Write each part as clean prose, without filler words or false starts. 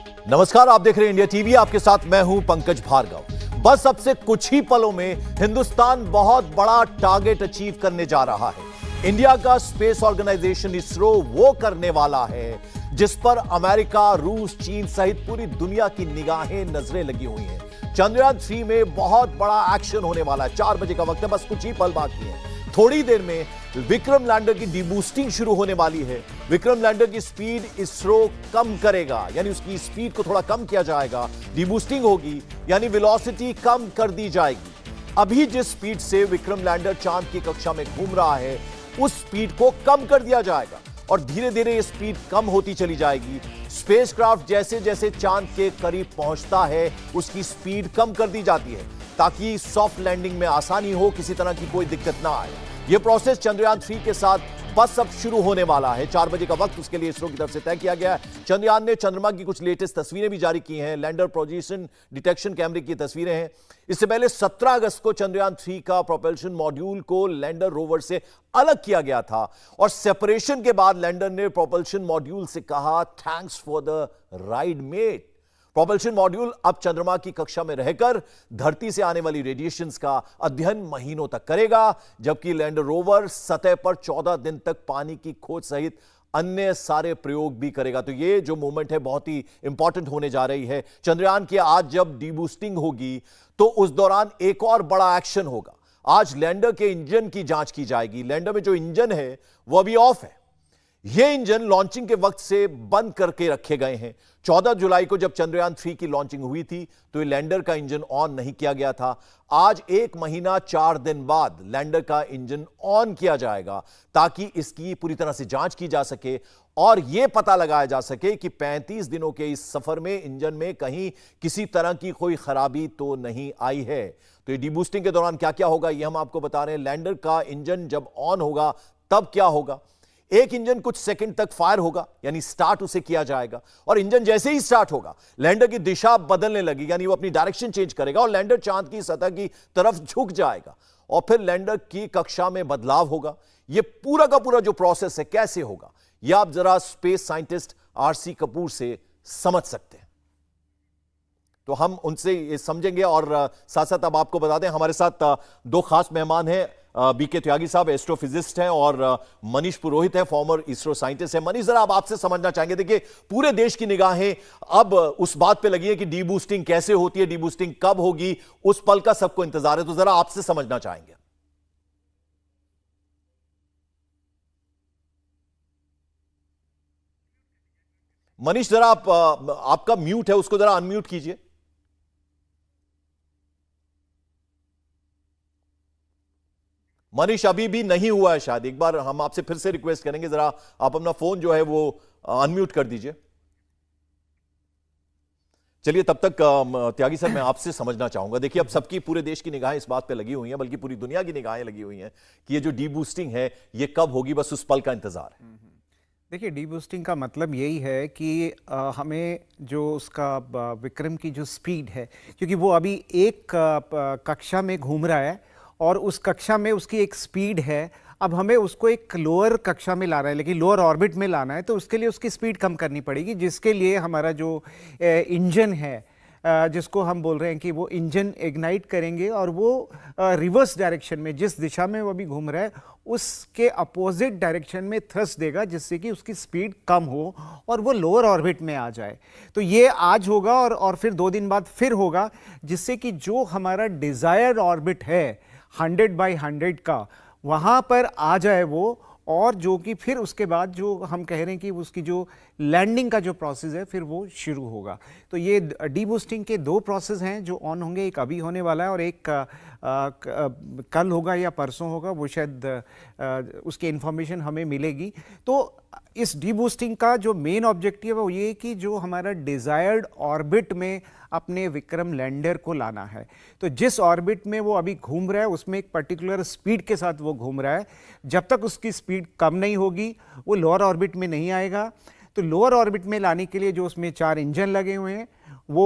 नमस्कार, आप देख रहे हैं इंडिया टीवी। आपके साथ मैं हूं पंकज भार्गव। बस अब से कुछ ही पलों में हिंदुस्तान बहुत बड़ा टारगेट अचीव करने जा रहा है। इंडिया का स्पेस ऑर्गेनाइजेशन इसरो वो करने वाला है जिस पर अमेरिका, रूस, चीन सहित पूरी दुनिया की निगाहें, नजरें लगी हुई हैं। चंद्रयान 3 में बहुत बड़ा एक्शन होने वाला है। 4 बजे का वक्त है, बस कुछ ही पल बाकी है। थोड़ी देर में विक्रम लैंडर की डीबूस्टिंग शुरू होने वाली है। विक्रम लैंडर की स्पीड इसरो कम करेगा, यानी उसकी स्पीड को थोड़ा कम किया जाएगा। डीबूस्टिंग होगी यानी वेलोसिटी कम कर दी जाएगी। अभी जिस स्पीड से विक्रम लैंडर चांद की कक्षा में घूम रहा है, उस स्पीड को कम कर दिया जाएगा और धीरे धीरे ये स्पीड कम होती चली जाएगी। स्पेसक्राफ्ट जैसे जैसे चांद के करीब पहुंचता है, उसकी स्पीड कम कर दी जाती है ताकि सॉफ्ट लैंडिंग में आसानी हो, किसी तरह की कोई दिक्कत ना आए। यह प्रोसेस चंद्रयान 3 के साथ बस अब शुरू होने वाला है। 4 बजे का वक्त उसके लिए इसरो की तरफ से तय किया गया है। चंद्रयान ने चंद्रमा की कुछ लेटेस्ट तस्वीरें भी जारी की हैं। लैंडर पोजीशन डिटेक्शन कैमरे की तस्वीरें हैं। इससे पहले 17 अगस्त को चंद्रयान 3 का प्रोपल्शन मॉड्यूल को लैंडर रोवर से अलग किया गया था और सेपरेशन के बाद लैंडर ने प्रोपल्शन मॉड्यूल से कहा, thanks for the ride mate. Propulsion module अब चंद्रमा की कक्षा में रहकर धरती से आने वाली रेडिएशंस का अध्ययन महीनों तक करेगा, जबकि लैंडर रोवर सतह पर 14 दिन तक पानी की खोज सहित अन्य सारे प्रयोग भी करेगा। तो ये जो मूवमेंट है बहुत ही इंपॉर्टेंट होने जा रही है। चंद्रयान की आज जब डीबूस्टिंग होगी तो उस दौरान एक और बड़ा एक्शन होगा। आज लैंडर के इंजन की जांच की जाएगी। लैंडर में जो इंजन है वो अभी ऑफ है। ये इंजन लॉन्चिंग के वक्त से बंद करके रखे गए हैं। 14 जुलाई को जब चंद्रयान 3 की लॉन्चिंग हुई थी तो ये लैंडर का इंजन ऑन नहीं किया गया था। आज 1 महीना 4 दिन बाद लैंडर का इंजन ऑन किया जाएगा ताकि इसकी पूरी तरह से जांच की जा सके और यह पता लगाया जा सके कि 35 दिनों के इस सफर में इंजन में कहीं किसी तरह की कोई खराबी तो नहीं आई है। तो ये डीबूस्टिंग के दौरान क्या क्या होगा ये हम आपको बता रहे हैं। लैंडर का इंजन जब ऑन होगा तब क्या होगा। एक इंजन कुछ सेकंड तक फायर होगा, यानी स्टार्ट उसे किया जाएगा और इंजन जैसे ही स्टार्ट होगा लैंडर की दिशा बदलने लगी, यानी वो अपनी डायरेक्शन चेंज करेगा और लैंडर चांद की सतह की तरफ झुक जाएगा और फिर लैंडर की कक्षा में बदलाव होगा। ये पूरा का पूरा जो प्रोसेस है कैसे होगा ये आप जरा स्पेस साइंटिस्ट आरसी कपूर से समझ सकते हैं। तो हम उनसे ये समझेंगे और साथ साथ अब आपको बता दें हमारे साथ 2 खास मेहमान हैं। बीके त्यागी साहब एस्ट्रोफिजिस्ट हैं और मनीष पुरोहित हैं, फॉर्मर इसरो साइंटिस्ट हैं। मनीष, जरा आप आपसे समझना चाहेंगे, देखिए पूरे देश की निगाहें अब उस बात पे लगी है कि डीबूस्टिंग कैसे होती है, डीबूस्टिंग कब होगी, उस पल का सबको इंतजार है। तो जरा आपसे समझना चाहेंगे। मनीष, जरा आप आपका म्यूट है, उसको जरा अनम्यूट कीजिए। मनीष अभी भी नहीं हुआ है शायद। एक बार हम आपसे फिर से रिक्वेस्ट करेंगे, जरा आप अपना फोन जो है वो अनम्यूट कर दीजिए। चलिए, तब तक त्यागी सर मैं आपसे समझना चाहूंगा। देखिए अब सबकी, पूरे देश की निगाहें इस बात पे लगी हुई हैं, बल्कि पूरी दुनिया की निगाहें लगी हुई हैं कि ये जो डीबूस्टिंग है ये कब होगी, बस उस पल का इंतजार है। देखिए, डीबूस्टिंग का मतलब यही है कि हमें जो उसका विक्रम की जो स्पीड है, क्योंकि वो अभी एक कक्षा में घूम रहा है और उस कक्षा में उसकी एक स्पीड है। अब हमें उसको एक लोअर कक्षा में लाना है, लेकिन लोअर ऑर्बिट में लाना है, तो उसके लिए उसकी स्पीड कम करनी पड़ेगी, जिसके लिए हमारा जो इंजन है, जिसको हम बोल रहे हैं कि वो इंजन इग्नाइट करेंगे और वो रिवर्स डायरेक्शन में, जिस दिशा में वो अभी घूम रहा है उसके अपोजिट डायरेक्शन में थ्रस्ट देगा, जिससे कि उसकी स्पीड कम हो और वो लोअर ऑर्बिट में आ जाए। तो ये आज होगा और फिर 2 दिन बाद फिर होगा, जिससे कि जो हमारा डिज़ायर्ड ऑर्बिट है 100/100 का, वहाँ पर आ जाए वो, और जो कि फिर उसके बाद जो हम कह रहे हैं कि उसकी जो लैंडिंग का जो प्रोसेस है फिर वो शुरू होगा। तो ये डीबूस्टिंग के 2 प्रोसेस हैं जो ऑन होंगे। एक अभी होने वाला है और एक कल होगा या परसों होगा, वो शायद उसकी इन्फॉर्मेशन हमें मिलेगी। तो इस डीबूस्टिंग का जो मेन ऑब्जेक्टिव है वो ये कि जो हमारा डिज़ायर्ड ऑर्बिट में अपने विक्रम लैंडर को लाना है। तो जिस ऑर्बिट में वो अभी घूम रहा है उसमें एक पर्टिकुलर स्पीड के साथ वो घूम रहा है। जब तक उसकी स्पीड कम नहीं होगी वो लोअर ऑर्बिट में नहीं आएगा। तो लोअर ऑर्बिट में लाने के लिए जो उसमें 4 इंजन लगे हुए हैं वो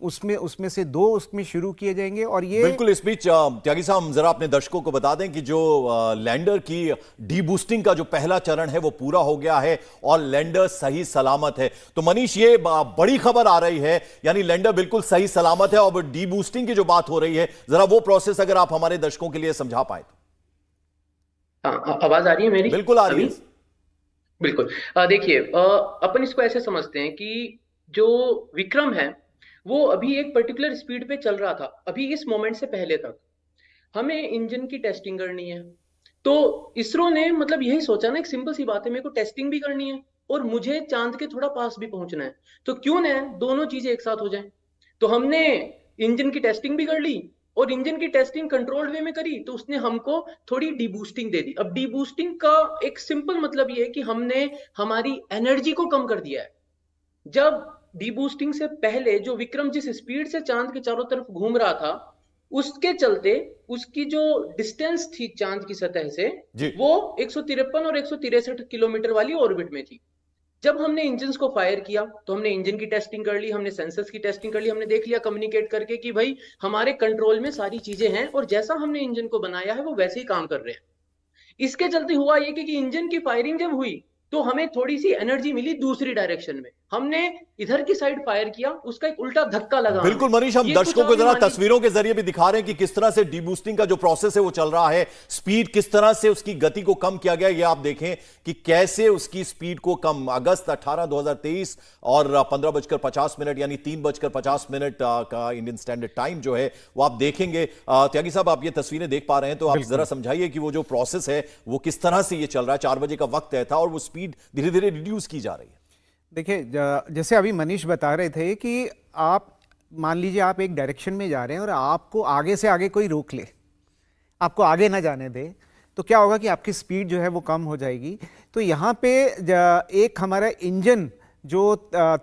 उसमें उसमें से 2 उसमें शुरू किए जाएंगे। और ये बिल्कुल, इस बीच त्यागी साहब हम जरा अपने दर्शकों को बता दें कि जो लैंडर की डीबूस्टिंग का जो पहला चरण है वो पूरा हो गया है और लैंडर सही सलामत है। तो मनीष, ये बड़ी खबर आ रही है, यानी लैंडर बिल्कुल सही सलामत है। और डीबूस्टिंग की जो बात हो रही है, जरा वो प्रोसेस अगर आप हमारे दर्शकों के लिए समझा पाए तो। हाँ, आवाज आ रही है मेरी? बिल्कुल आ रही है। बिल्कुल। देखिए, अपन इसको ऐसे समझते हैं कि जो विक्रम है वो अभी एक पर्टिकुलर स्पीड पे चल रहा था, अभी इस मोमेंट से पहले तक हमें इंजन की टेस्टिंग करनी है। तो इसरो ने मतलब यही सोचा ना, एक सिंपल सी बात है, मेरे को टेस्टिंग भी करनी है और मुझे चांद के थोड़ा पास भी पहुंचना है, तो क्यों ना दोनों चीजें एक साथ हो जाएं। तो हमने इंजन की टेस्टिंग भी कर ली और इंजन की टेस्टिंग कंट्रोल्ड वे में करी, तो उसने हमको थोड़ी डीबूस्टिंग दे दी। अब डीबूस्टिंग का एक सिंपल मतलब ये है कि हमने हमारी एनर्जी को कम कर दिया है। जब डीबूस्टिंग से पहले जो विक्रम जिस स्पीड से चांद के चारों तरफ घूम रहा था, उसके चलते उसकी जो डिस्टेंस थी चांद की सतह से, जी। वो 153 और 163 किलोमीटर वाली ऑर्बिट में थी। जब हमने इंजन को फायर किया तो हमने इंजन की टेस्टिंग कर ली, हमने सेंसर्स की टेस्टिंग कर ली, हमने देख लिया कम्युनिकेट करके कि भाई हमारे कंट्रोल में सारी चीजें हैं और जैसा हमने इंजन को बनाया है वो वैसे ही काम कर रहे हैं। इसके चलते हुआ ये कि इंजन की फायरिंग जब हुई तो हमें थोड़ी सी एनर्जी मिली दूसरी डायरेक्शन में, हमने इधर की साइड फायर किया, उसका एक उल्टा धक्का लगा। बिल्कुल मनीष, हम दर्शकों को जरा तस्वीरों के जरिए भी दिखा रहे हैं कि किस तरह से डीबूस्टिंग का जो प्रोसेस है वो चल रहा है, स्पीड किस तरह से उसकी गति को कम किया गया। ये आप देखें कि कैसे उसकी स्पीड को कम, अगस्त 18 2023 और 15:50 यानी 3:50 का इंडियन स्टैंडर्ड टाइम जो है वो आप देखेंगे। त्यागी साहब, आप ये तस्वीरें देख पा रहे हैं, तो आप जरा समझाइए कि वो जो प्रोसेस है वो किस तरह से ये चल रहा है। 4 बजे का वक्त तय था और वो स्पीड धीरे धीरे रिड्यूस की जा रही है। देखिए, जैसे अभी मनीष बता रहे थे कि आप मान लीजिए आप एक डायरेक्शन में जा रहे हैं और आपको आगे से आगे कोई रोक ले, आपको आगे ना जाने दे, तो क्या होगा कि आपकी स्पीड जो है वो कम हो जाएगी। तो यहाँ पे एक हमारा इंजन जो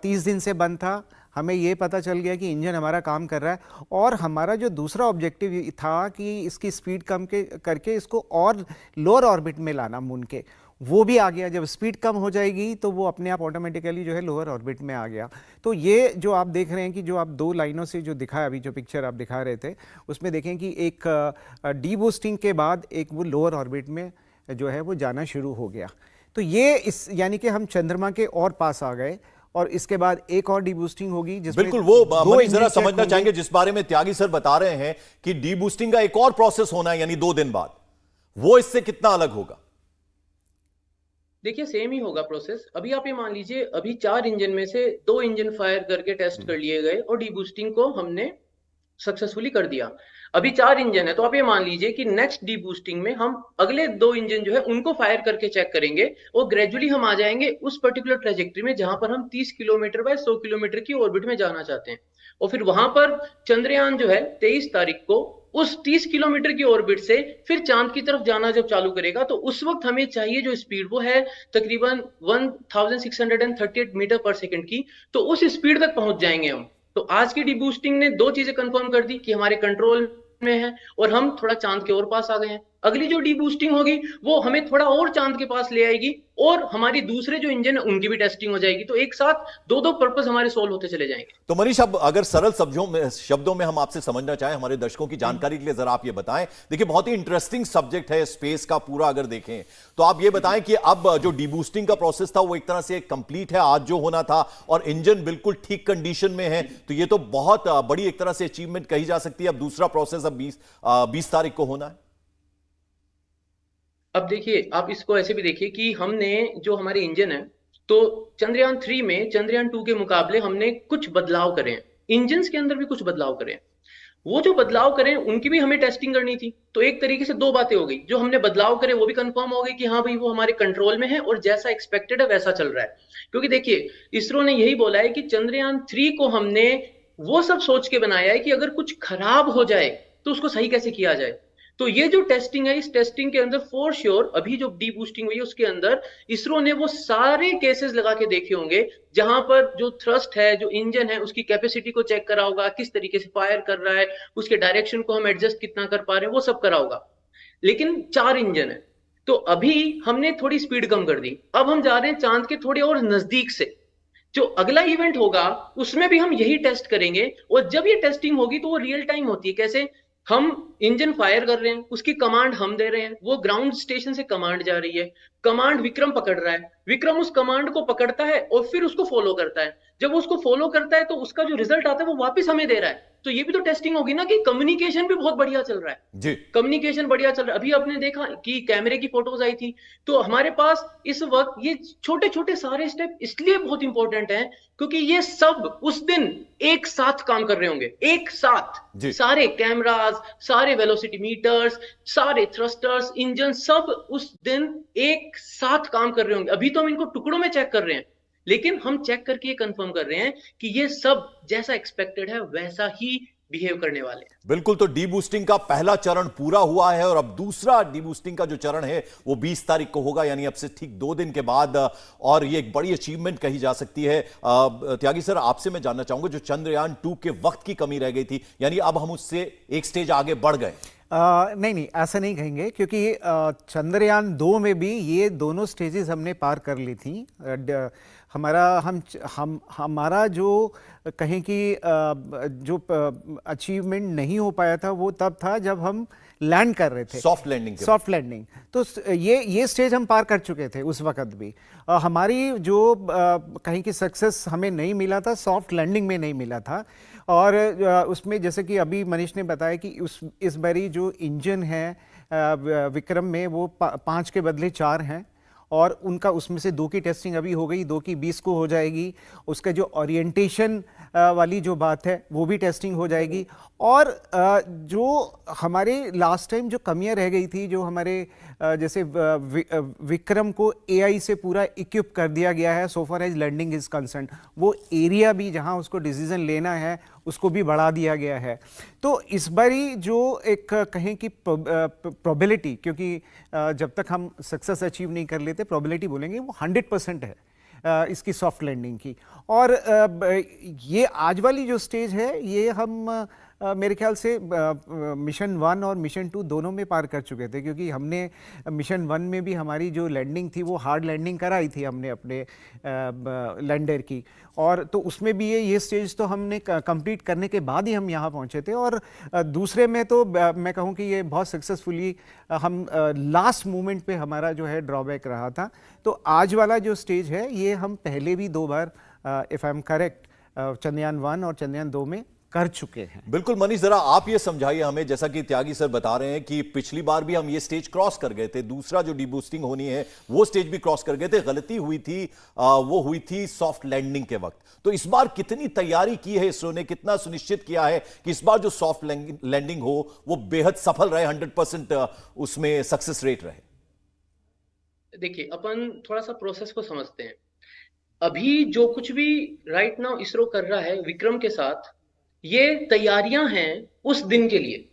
30 दिन से बंद था, हमें ये पता चल गया कि इंजन हमारा काम कर रहा है। और हमारा जो दूसरा ऑब्जेक्टिव था कि इसकी स्पीड कम करके इसको और लोअर ऑर्बिट में लाना मून के, वो भी आ गया। जब स्पीड कम हो जाएगी तो वो अपने आप ऑटोमेटिकली जो है लोअर ऑर्बिट में आ गया। तो ये जो आप देख रहे हैं कि जो आप 2 लाइनों से जो दिखाया, अभी जो पिक्चर आप दिखा रहे थे उसमें देखें कि एक डीबूस्टिंग के बाद एक वो लोअर ऑर्बिट में जो है वो जाना शुरू हो गया। तो ये इस यानी कि हम चंद्रमा के और पास आ गए और इसके बाद एक और डीबूस्टिंग होगी जिसमें बिल्कुल वो मनीष जरा समझना चाहेंगे जिस बारे में त्यागी सर बता रहे हैं कि डीबूस्टिंग का एक और प्रोसेस होना है, यानी 2 दिन बाद, वो इससे कितना अलग होगा? देखिए, सेम ही होगा प्रोसेस। अभी आप ये मान लीजिए, अभी 4 इंजन में से 2 इंजन फायर करके टेस्ट कर लिए गए और डीबूस्टिंग को हमने सक्सेसफुली कर दिया। अभी 4 इंजन है, तो आप ये मान लीजिए कि नेक्स्ट डीबूस्टिंग में हम अगले 2 इंजन जो है उनको फायर करके चेक करेंगे और ग्रेजुअली हम आ जाएंगे उस पर्टिकुलर ट्रेजेक्टरी में जहां पर हम 30 किलोमीटर बाय 100 किलोमीटर की ऑर्बिट में जाना चाहते हैं। और फिर वहां पर चंद्रयान जो है 23 तारीख को उस 30 किलोमीटर की ऑर्बिट से फिर चांद की तरफ जाना जब चालू करेगा, तो उस वक्त हमें चाहिए जो स्पीड वो है तकरीबन 1638 मीटर पर सेकंड की। तो उस स्पीड तक पहुंच जाएंगे हम। तो आज की डीबूस्टिंग ने 2 चीजें कंफर्म कर दी कि हमारे कंट्रोल में है और हम थोड़ा चांद के और पास आ गए हैं। अगली जो डीबूस्टिंग होगी वो हमें थोड़ा और चांद के पास ले आएगी और हमारी दूसरे जो इंजन है उनकी भी टेस्टिंग हो जाएगी। तो एक साथ 2 पर्पस हमारे सोल्व होते चले जाएंगे। तो मनीष, अब अगर सरल शब्दों में हम आपसे समझना चाहें, हमारे दर्शकों की जानकारी के लिए जरा आप ये बताएं। देखिए, बहुत ही इंटरेस्टिंग सब्जेक्ट है स्पेस का पूरा, अगर देखें तो आप ये बताएं कि अब जो डीबूस्टिंग का प्रोसेस था वो एक तरह से कंप्लीट है, आज जो होना था, और इंजन बिल्कुल ठीक कंडीशन में है, तो ये तो बहुत बड़ी एक तरह से अचीवमेंट कही जा सकती है। अब दूसरा प्रोसेस अब 20 तारीख को होना है। अब देखिए, आप इसको ऐसे भी देखिए कि हमने जो हमारे इंजन है, तो चंद्रयान 3 में चंद्रयान 2 के मुकाबले हमने कुछ बदलाव करे हैं, इंजन के अंदर भी कुछ बदलाव करे हैं। वो जो बदलाव करें उनकी भी हमें टेस्टिंग करनी थी। तो एक तरीके से 2 बातें हो गई, जो हमने बदलाव करे वो भी कंफर्म हो गई कि हाँ भाई वो हमारे कंट्रोल में है और जैसा एक्सपेक्टेड है वैसा चल रहा है। क्योंकि देखिए, इसरो ने यही बोला है कि चंद्रयान 3 को हमने वो सब सोच के बनाया है कि अगर कुछ खराब हो जाए तो उसको सही कैसे किया जाए। तो ये जो टेस्टिंग है, इस टेस्टिंग के अंदर फॉर श्योर अभी जो डीबूस्टिंग हुई है उसके अंदर इसरो ने वो सारे केसेस लगा के देखे होंगे जहां पर जो थ्रस्ट है, जो इंजन है, उसकी कैपेसिटी को चेक करा होगा, किस तरीके से फायर कर रहा है, उसके डायरेक्शन को हम एडजस्ट कितना कर पा रहे हैं, वो सब करा होगा। लेकिन 4 इंजन है, तो अभी हमने थोड़ी स्पीड कम कर दी। अब हम जा रहे हैं चांद के थोड़े और नजदीक से। जो अगला इवेंट होगा उसमें भी हम यही टेस्ट करेंगे, और जब ये टेस्टिंग होगी तो वो रियल टाइम होती है। कैसे? हम इंजन फायर कर रहे हैं, उसकी कमांड हम दे रहे हैं, वो ग्राउंड स्टेशन से कमांड जा रही है, कमांड विक्रम पकड़ रहा है, विक्रम उस कमांड को पकड़ता है और फिर उसको फॉलो करता है। जब वो उसको फॉलो करता है तो उसका जो रिजल्ट आता है वो वापस हमें दे रहा है। तो ये भी तो टेस्टिंग होगी ना कि कम्युनिकेशन भी बहुत बढ़िया चल रहा है। जी। कम्युनिकेशन बढ़िया चल रहा है। अभी आपने देखा कि कैमरे की फोटोज आई थी, तो हमारे पास इस वक्त ये छोटे छोटे सारे स्टेप इसलिए बहुत इंपॉर्टेंट हैं क्योंकि ये सब उस दिन एक साथ काम कर रहे होंगे, एक साथ। जी। सारे कैमरास, सारे वेलोसिटी मीटर्स, सारे थ्रस्टर्स, इंजन, सब उस दिन एक साथ काम कर रहे होंगे। अभी तो हम इनको टुकड़ों में चेक कर रहे हैं, लेकिन हम चेक करके ये कंफर्म कर रहे हैं कि ये सब जैसा एक्सपेक्टेड है वैसा ही बिहेव करने वाले हैं। बिल्कुल, तो डीबूस्टिंग का पहला चरण पूरा हुआ है और अब दूसरा डीबूस्टिंग का जो चरण है वो 20 तारीख को होगा, यानी अब से ठीक 2 दिन के बाद। और ये एक बड़ी अचीवमेंट कही जा सकती है। त्यागी सर, आपसे मैं जानना चाहूंगा, जो चंद्रयान 2 के वक्त की कमी रह गई थी, यानी अब हम उससे एक स्टेज आगे बढ़ गए? नहीं, ऐसा नहीं कहेंगे, क्योंकि चंद्रयान 2 में भी ये दोनों स्टेजेस हमने पार कर ली थी। हमारा जो कहें कि जो अचीवमेंट नहीं हो पाया था वो तब था जब हम लैंड कर रहे थे, सॉफ्ट लैंडिंग। तो ये स्टेज हम पार कर चुके थे उस वक्त भी। हमारी जो कहीं की सक्सेस हमें नहीं मिला था, सॉफ्ट लैंडिंग में नहीं मिला था। और उसमें जैसे कि अभी मनीष ने बताया कि इस बारी जो इंजन है विक्रम में वो 5 के बदले 4 हैं, और उनका उसमें से 2 की टेस्टिंग अभी हो गई, 2 की 20 को हो जाएगी। उसका जो ओरिएंटेशन वाली जो बात है वो भी टेस्टिंग हो जाएगी। और जो हमारे लास्ट टाइम जो कमियां रह गई थी, जो हमारे जैसे विक्रम को एआई से पूरा इक्विप कर दिया गया है so far as landing is concerned, वो एरिया भी जहां उसको डिसीजन लेना है उसको भी बढ़ा दिया गया है। तो इस बारी जो एक कहें कि प्रोबेबिलिटी, क्योंकि जब तक हम सक्सेस अचीव नहीं कर लेते, प्रोबेबिलिटी बोलेंगे वो 100% है इसकी सॉफ्ट लैंडिंग की। और ये आज वाली जो स्टेज है ये हम मेरे ख्याल से मिशन 1 और मिशन 2 दोनों में पार कर चुके थे, क्योंकि हमने मिशन 1 में भी हमारी जो लैंडिंग थी वो हार्ड लैंडिंग कराई थी हमने अपने लैंडर की। और तो उसमें भी ये स्टेज तो हमने कंप्लीट करने के बाद ही हम यहाँ पहुँचे थे। और दूसरे में तो मैं कहूँ कि ये बहुत सक्सेसफुली हम लास्ट मोमेंट पे हमारा जो है ड्रॉबैक रहा था। तो आज वाला जो स्टेज है ये हम पहले भी 2 बार if I am correct Chandrayaan 1 और चंद्रयान 2 में कर चुके हैं। बिल्कुल मनीष, जरा आप ये समझाइए हमें, जैसा कि त्यागी सर बता रहे हैं कि पिछली बार भी हम ये स्टेज क्रॉस कर गए थे, दूसरा जो डीबूस्टिंग होनी है वो स्टेज भी क्रॉस कर गए थे। गलती हुई थी, वो हुई थी सॉफ्ट लैंडिंग के वक्त। तो इस बार कितनी तैयारी की है इसरो ने, कितना सुनिश्चित किया है कि इस बार जो सॉफ्ट लैंडिंग हो वो बेहद सफल रहे, 100% उसमें सक्सेस रेट रहे? देखिए, अपन थोड़ा सा प्रोसेस को समझते हैं। अभी जो कुछ भी राइट नाउ इसरो कर रहा है विक्रम के साथ, ये तैयारियां हैं उस दिन के लिए।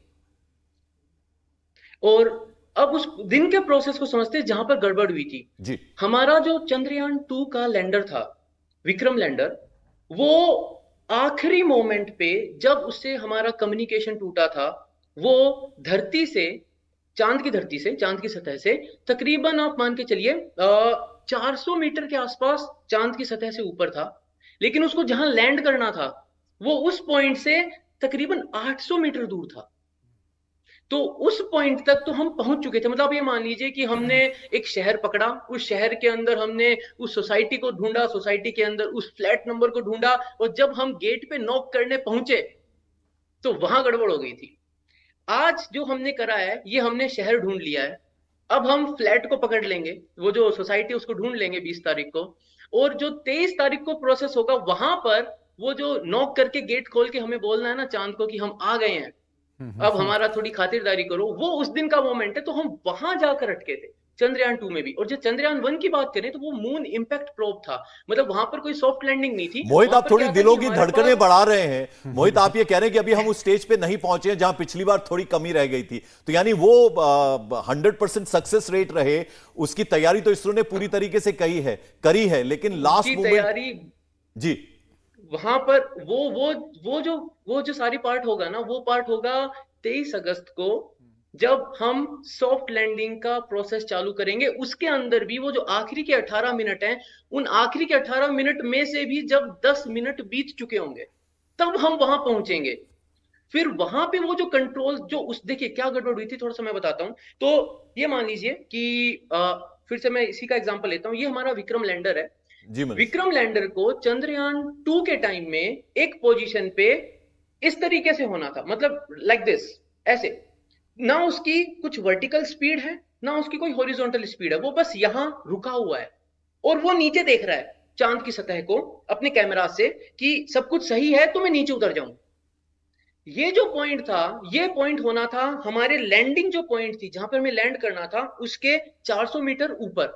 और अब उस दिन के प्रोसेस को समझते हैं जहां पर गड़बड़ हुई थी जी। हमारा जो चंद्रयान 2 का लैंडर था, विक्रम लैंडर, वो आखिरी मोमेंट पे जब उससे हमारा कम्युनिकेशन टूटा था, वो धरती से, चांद की सतह से तकरीबन आप मान के चलिए 400 मीटर के आसपास चांद की सतह से ऊपर था। लेकिन उसको जहां लैंड करना था वो उस पॉइंट से तकरीबन 800 मीटर दूर था। तो उस पॉइंट तक तो हम पहुंच चुके थे। मतलब आप ये मान लीजिए कि हमने एक शहर पकड़ा, उस शहर के अंदर हमने उस सोसाइटी को ढूंढा, सोसाइटी के अंदर उस फ्लैट नंबर को ढूंढा, और जब हम गेट पे नॉक करने पहुंचे तो वहां गड़बड़ हो गई थी। आज जो हमने करा है, ये हमने शहर ढूंढ लिया है। अब हम फ्लैट को पकड़ लेंगे, वो जो सोसाइटी उसको ढूंढ लेंगे 20 तारीख को, और जो 23 तारीख को प्रोसेस होगा वहां पर वो जो नॉक करके गेट खोल के हमें बोलना है ना चांद को कि हम आ गए हैं, अब हमारा थोड़ी खातिरदारी करो, वो उस दिन का मोमेंट है। तो हम वहां जाकर अटके थे चंद्रयान 2 में भी। और जो चंद्रयान 1 की बात करें तो वो मून इंपैक्ट प्रोब था, मतलब वहां पर कोई सॉफ्ट लैंडिंग नहीं थी। मोहित, आप थोड़ी दिलों की धड़कनें बढ़ा रहे हैं। मोहित, आप ये कह रहे हैं कि अभी हम उस स्टेज पे नहीं पहुंचे हैं जहां पिछली बार थोड़ी कमी रह गई थी, तो यानी वो 100% सक्सेस रेट रहे, उसकी तैयारी तो इसरो ने पूरी तरीके से करी है, लेकिन लास्ट मोमेंट जी वहां पर वो जो सारी पार्ट होगा ना, वो पार्ट होगा 23 अगस्त को जब हम सॉफ्ट लैंडिंग का प्रोसेस चालू करेंगे, उसके अंदर भी वो जो आखिरी के 18 मिनट हैं, उन आखिरी के 18 मिनट में से भी जब 10 मिनट बीत चुके होंगे, तब हम वहां पहुंचेंगे। फिर वहां पे वो जो कंट्रोल जो उस देखिए क्या गड़बड़ हुई थी, थोड़ा सा मैं बताता हूं। तो ये मान लीजिए कि फिर से मैं इसी का एग्जांपल लेता हूं। ये हमारा विक्रम लैंडर है। जी मनीष। विक्रम लैंडर को चंद्रयान 2 के टाइम में एक पोजीशन पे इस तरीके से होना था, मतलब लाइक दिस, ऐसे। ना उसकी कुछ वर्टिकल स्पीड है, ना उसकी कोई हॉरिजॉन्टल स्पीड है, वो बस यहां रुका हुआ है और वो नीचे देख रहा है चांद की सतह को अपने कैमरा से कि सब कुछ सही है तो मैं नीचे उतर जाऊं। ये जो पॉइंट था, ये पॉइंट होना था हमारे लैंडिंग जो पॉइंट थी, जहां पर हमें लैंड करना था, उसके 400 मीटर ऊपर।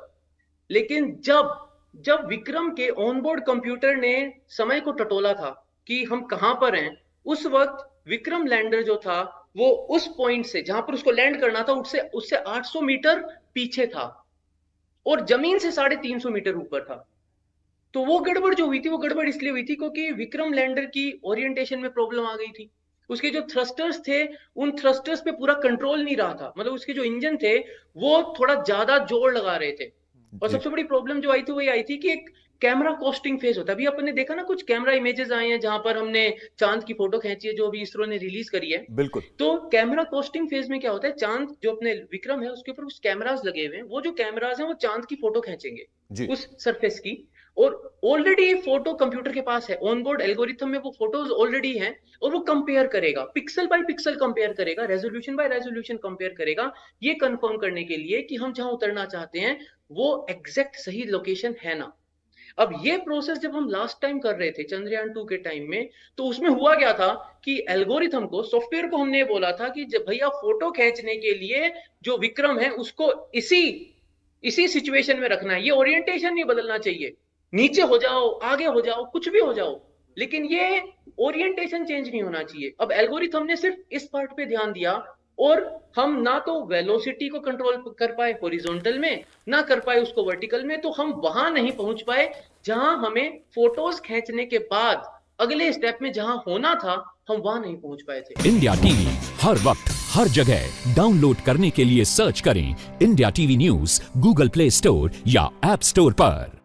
लेकिन जब जब विक्रम के ऑनबोर्ड कंप्यूटर ने समय को टटोला था कि हम कहां पर हैं, उस वक्त विक्रम लैंडर जो था वो उस पॉइंट से जहां पर उसको लैंड करना था उससे उससे 800 मीटर पीछे था और जमीन से 350 मीटर ऊपर था। तो वो गड़बड़ जो हुई थी, वो गड़बड़ इसलिए हुई थी क्योंकि विक्रम लैंडर की ओरिएंटेशन में प्रॉब्लम आ गई थी। उसके जो थ्रस्टर्स थे, उन थ्रस्टर्स पे पूरा कंट्रोल नहीं रहा था, मतलब उसके जो इंजन थे वो थोड़ा ज्यादा जोर लगा रहे थे। और जी। सबसे बड़ी प्रॉब्लम जो आई थी वो ये आई थी कि एक कैमरा कोस्टिंग फेज होता है। अभी अपन ने देखा ना, कुछ कैमरा इमेजेस आए हैं जहां पर हमने चांद की फोटो खींची है, जो अभी इसरो ने रिलीज करी है। बिल्कुल। तो कैमरा कोस्टिंग फेज में क्या होता है, चांद जो अपने विक्रम है उसके ऊपर कुछ कैमरास लगे हुए हैं, वो जो कैमरास हैं वो चांद की फोटो खींचेंगे जी। उस सरफेस की। और ऑलरेडी फोटो कंप्यूटर के पास है, ऑनबोर्ड एल्गोरिथम में वो फोटोज ऑलरेडी हैं, और वो कंपेयर करेगा, पिक्सल बाय पिक्सल कंपेयर करेगा, रेजोल्यूशन बाय रेजोल्यूशन कंपेयर करेगा, ये कंफर्म करने के लिए कि हम जहां उतरना चाहते हैं वो एग्जैक्ट सही लोकेशन है ना। अब ये प्रोसेस जब हम लास्ट टाइम कर रहे थे चंद्रयान 2 के टाइम में, तो उसमें हुआ क्या था कि एल्गोरिथम को, सॉफ्टवेयर को हमने बोला था कि जब भैया फोटो खींचने के लिए जो विक्रम है उसको इसी इसी सिचुएशन में रखना है, ये ओरिएंटेशन नहीं बदलना चाहिए, नीचे हो जाओ, आगे हो जाओ, कुछ भी हो जाओ, लेकिन ये ओरिएंटेशन चेंज नहीं होना चाहिए। अब एल्गोरिथम ने सिर्फ इस पार्ट पे ध्यान दिया, और हम ना तो वेलोसिटी को कंट्रोल कर पाए हॉरिजॉन्टल में, ना कर पाए उसको वर्टिकल में, तो हम वहां नहीं पहुंच पाए जहां हमें फोटोज खींचने के बाद अगले स्टेप में जहां होना था, हम वहां नहीं पहुंच पाए थे। इंडिया टीवी हर वक्त हर जगह डाउनलोड करने के लिए सर्च करें India TV news Google play store या ऐप स्टोर पर।